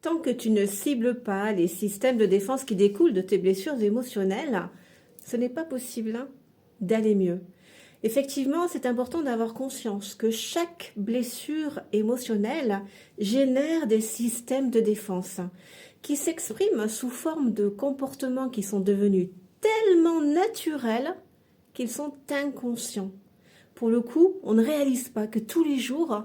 Tant que tu ne cibles pas les systèmes de défense qui découlent de tes blessures émotionnelles, ce n'est pas possible d'aller mieux. Effectivement, c'est important d'avoir conscience que chaque blessure émotionnelle génère des systèmes de défense qui s'expriment sous forme de comportements qui sont devenus tellement naturels qu'ils sont inconscients. Pour le coup, on ne réalise pas que tous les jours,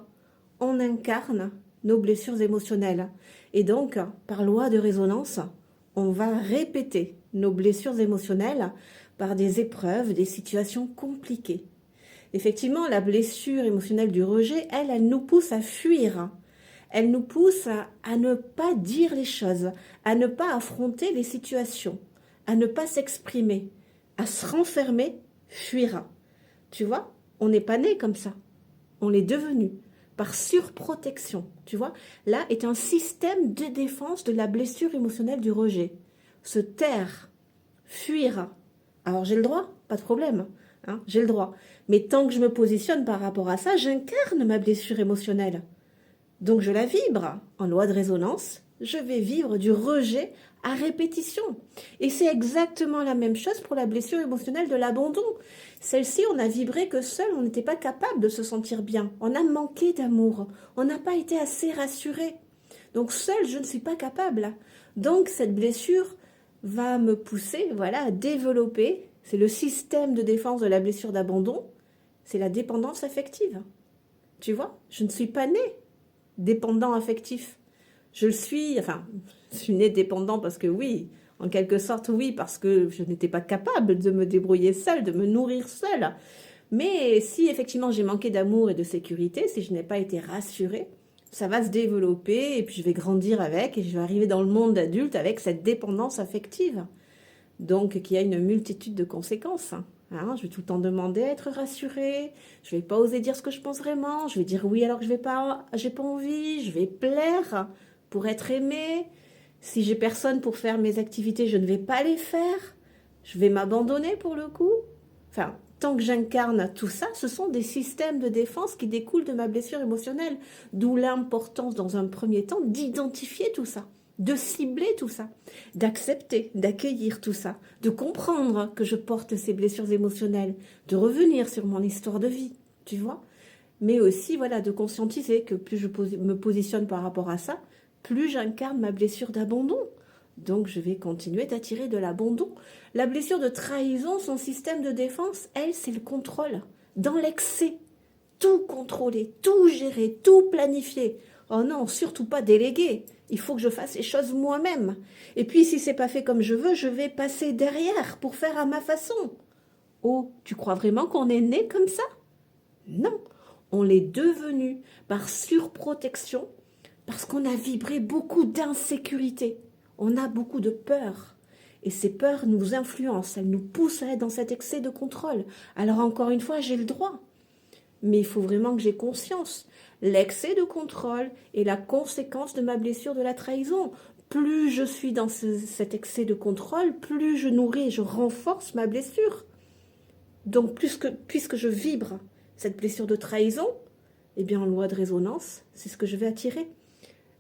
on incarne nos blessures émotionnelles. Et donc, par loi de résonance, on va répéter nos blessures émotionnelles par des épreuves, des situations compliquées. Effectivement, la blessure émotionnelle du rejet, elle nous pousse à fuir. Elle nous pousse à ne pas dire les choses, à ne pas affronter les situations, à ne pas s'exprimer, à se renfermer, fuir. Tu vois, on n'est pas né comme ça. On l'est devenu par surprotection. Tu vois, là est un système de défense de la blessure émotionnelle du rejet. Se taire, fuir. Alors j'ai le droit, pas de problème, j'ai le droit. Mais tant que je me positionne par rapport à ça, j'incarne ma blessure émotionnelle. Donc je la vibre. En loi de résonance, je vais vivre du rejet à répétition. Et c'est exactement la même chose pour la blessure émotionnelle de l'abandon. Celle-ci, on a vibré que seul, on n'était pas capable de se sentir bien. On a manqué d'amour. On n'a pas été assez rassuré. Donc seul, je ne suis pas capable. Donc cette blessure va me pousser, à développer. C'est le système de défense de la blessure d'abandon. C'est la dépendance affective. Tu vois, je ne suis pas née dépendant affectif. Je suis né dépendant parce que oui, en quelque sorte oui, parce que je n'étais pas capable de me débrouiller seule, de me nourrir seule. Mais si effectivement j'ai manqué d'amour et de sécurité, si je n'ai pas été rassurée, ça va se développer et puis je vais grandir avec et je vais arriver dans le monde adulte avec cette dépendance affective. Donc, qui a une multitude de conséquences. Je vais tout le temps demander à être rassurée. Je vais pas oser dire ce que je pense vraiment. Je vais dire oui alors que j'ai pas envie. Je vais plaire pour être aimée. Si j'ai personne pour faire mes activités, je ne vais pas les faire. Je vais m'abandonner pour le coup. Tant que j'incarne tout ça, ce sont des systèmes de défense qui découlent de ma blessure émotionnelle. D'où l'importance, dans un premier temps, d'identifier tout ça, de cibler tout ça, d'accepter, d'accueillir tout ça, de comprendre que je porte ces blessures émotionnelles, de revenir sur mon histoire de vie, tu vois. Mais aussi, de conscientiser que plus je me positionne par rapport à ça, plus j'incarne ma blessure d'abandon. Donc, je vais continuer d'attirer de l'abandon. La blessure de trahison, son système de défense, elle, c'est le contrôle. Dans l'excès, tout contrôler, tout gérer, tout planifier. Oh non, surtout pas déléguer. Il faut que je fasse les choses moi-même. Et puis, si c'est pas fait comme je veux, je vais passer derrière pour faire à ma façon. Oh, tu crois vraiment qu'on est né comme ça? Non, on l'est devenu par surprotection, parce qu'on a vibré beaucoup d'insécurité. On a beaucoup de peur. Et ces peurs nous influencent, elles nous poussent à être dans cet excès de contrôle. Alors encore une fois, j'ai le droit. Mais il faut vraiment que j'ai conscience. L'excès de contrôle est la conséquence de ma blessure de la trahison. Plus je suis dans cet excès de contrôle, plus je nourris et je renforce ma blessure. Donc puisque je vibre cette blessure de trahison, eh bien en loi de résonance, c'est ce que je vais attirer.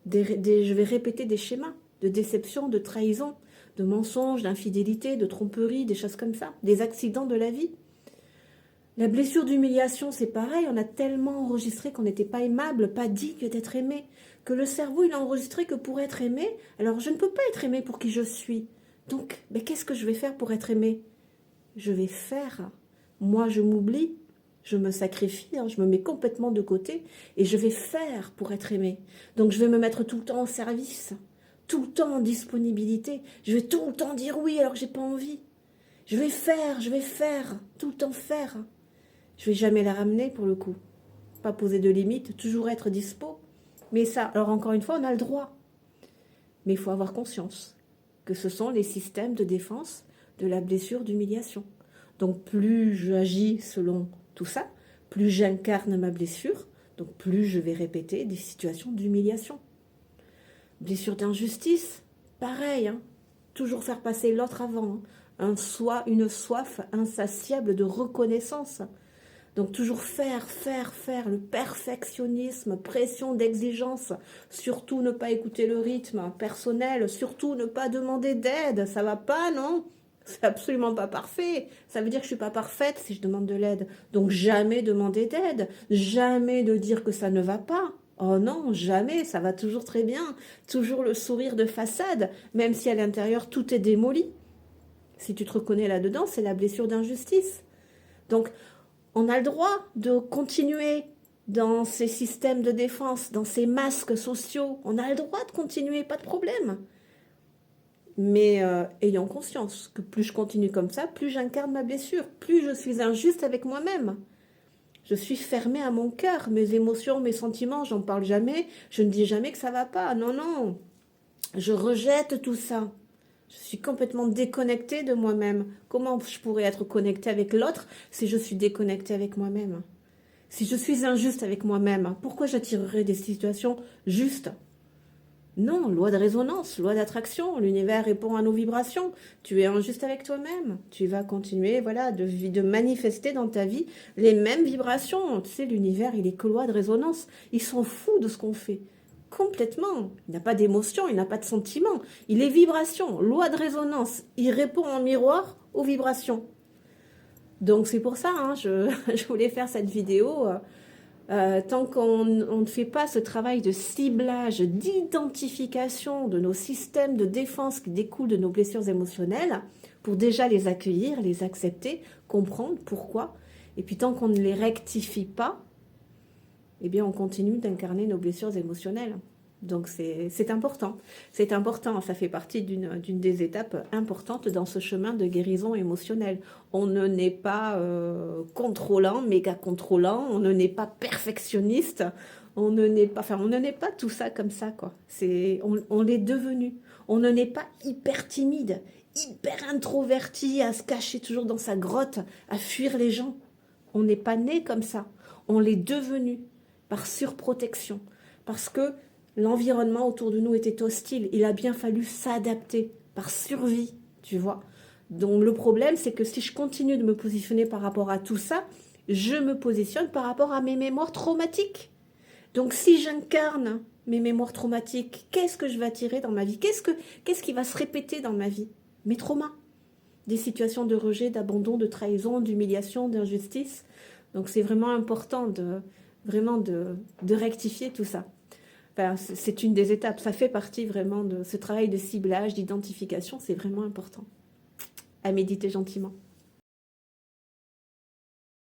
Je vais répéter des schémas de déception, de trahison, de mensonges, d'infidélité, de tromperie, des choses comme ça, des accidents de la vie. La blessure d'humiliation, c'est pareil, on a tellement enregistré qu'on n'était pas aimable, pas digne d'être aimé, que le cerveau, il a enregistré que pour être aimé, alors je ne peux pas être aimé pour qui je suis. Donc, qu'est-ce que je vais faire pour être aimé? Je vais faire. Moi, je m'oublie, je me sacrifie, je me mets complètement de côté et je vais faire pour être aimé. Donc, je vais me mettre tout le temps en service, tout le temps en disponibilité. Je vais tout le temps dire oui alors que j'ai pas envie. Je vais faire, tout le temps faire. Je vais jamais la ramener pour le coup. Pas poser de limites, toujours être dispo. Mais ça, alors encore une fois, on a le droit. Mais il faut avoir conscience que ce sont les systèmes de défense de la blessure d'humiliation. Donc plus j'agis selon tout ça, plus j'incarne ma blessure, donc plus je vais répéter des situations d'humiliation. Blessure d'injustice, pareil, toujours faire passer l'autre avant, une soif insatiable de reconnaissance. Donc toujours faire, le perfectionnisme, pression d'exigence, surtout ne pas écouter le rythme personnel, surtout ne pas demander d'aide, ça va pas, non? C'est absolument pas parfait. Ça veut dire que je suis pas parfaite si je demande de l'aide. Donc jamais demander d'aide, jamais de dire que ça ne va pas. Oh non, jamais, ça va toujours très bien. Toujours le sourire de façade, même si à l'intérieur tout est démoli. Si tu te reconnais là-dedans, c'est la blessure d'injustice. Donc, on a le droit de continuer dans ces systèmes de défense, dans ces masques sociaux. On a le droit de continuer, pas de problème. Mais ayant conscience que plus je continue comme ça, plus j'incarne ma blessure, plus je suis injuste avec moi-même. Je suis fermée à mon cœur, mes émotions, mes sentiments, j'en parle jamais, je ne dis jamais que ça va pas. Non, non, je rejette tout ça. Je suis complètement déconnectée de moi-même. Comment je pourrais être connectée avec l'autre si je suis déconnectée avec moi-même? Si je suis injuste avec moi-même, pourquoi j'attirerais des situations justes? Non, loi de résonance, loi d'attraction, l'univers répond à nos vibrations. Tu es injuste avec toi-même. Tu vas continuer, voilà, de manifester dans ta vie les mêmes vibrations. Tu sais, l'univers, il est que loi de résonance. Il s'en fout de ce qu'on fait. Complètement. Il n'a pas d'émotion, il n'a pas de sentiment. Il est vibration, loi de résonance. Il répond en miroir aux vibrations. Donc c'est pour ça, hein, je voulais faire cette vidéo. Tant qu'on ne fait pas ce travail de ciblage, d'identification de nos systèmes de défense qui découlent de nos blessures émotionnelles, pour déjà les accueillir, les accepter, comprendre pourquoi, et puis tant qu'on ne les rectifie pas, eh bien on continue d'incarner nos blessures émotionnelles. Donc c'est important, ça fait partie d'une des étapes importantes dans ce chemin de guérison émotionnelle. On ne n'est pas contrôlant, méga contrôlant, on ne n'est pas perfectionniste, on ne n'est pas tout ça comme ça, quoi. On l'est devenu. On ne n'est pas hyper timide, hyper introverti, à se cacher toujours dans sa grotte, à fuir les gens. On n'est pas né comme ça, on l'est devenu par surprotection, parce que l'environnement autour de nous était hostile. Il a bien fallu s'adapter par survie, tu vois. Donc le problème, c'est que si je continue de me positionner par rapport à tout ça, je me positionne par rapport à mes mémoires traumatiques. Donc si j'incarne mes mémoires traumatiques, qu'est-ce que je vais attirer dans ma vie? Qu'est-ce qui va se répéter dans ma vie? Mes traumas. Des situations de rejet, d'abandon, de trahison, d'humiliation, d'injustice. Donc c'est vraiment important de rectifier tout ça. Enfin, c'est une des étapes, ça fait partie vraiment de ce travail de ciblage, d'identification, c'est vraiment important. À méditer gentiment.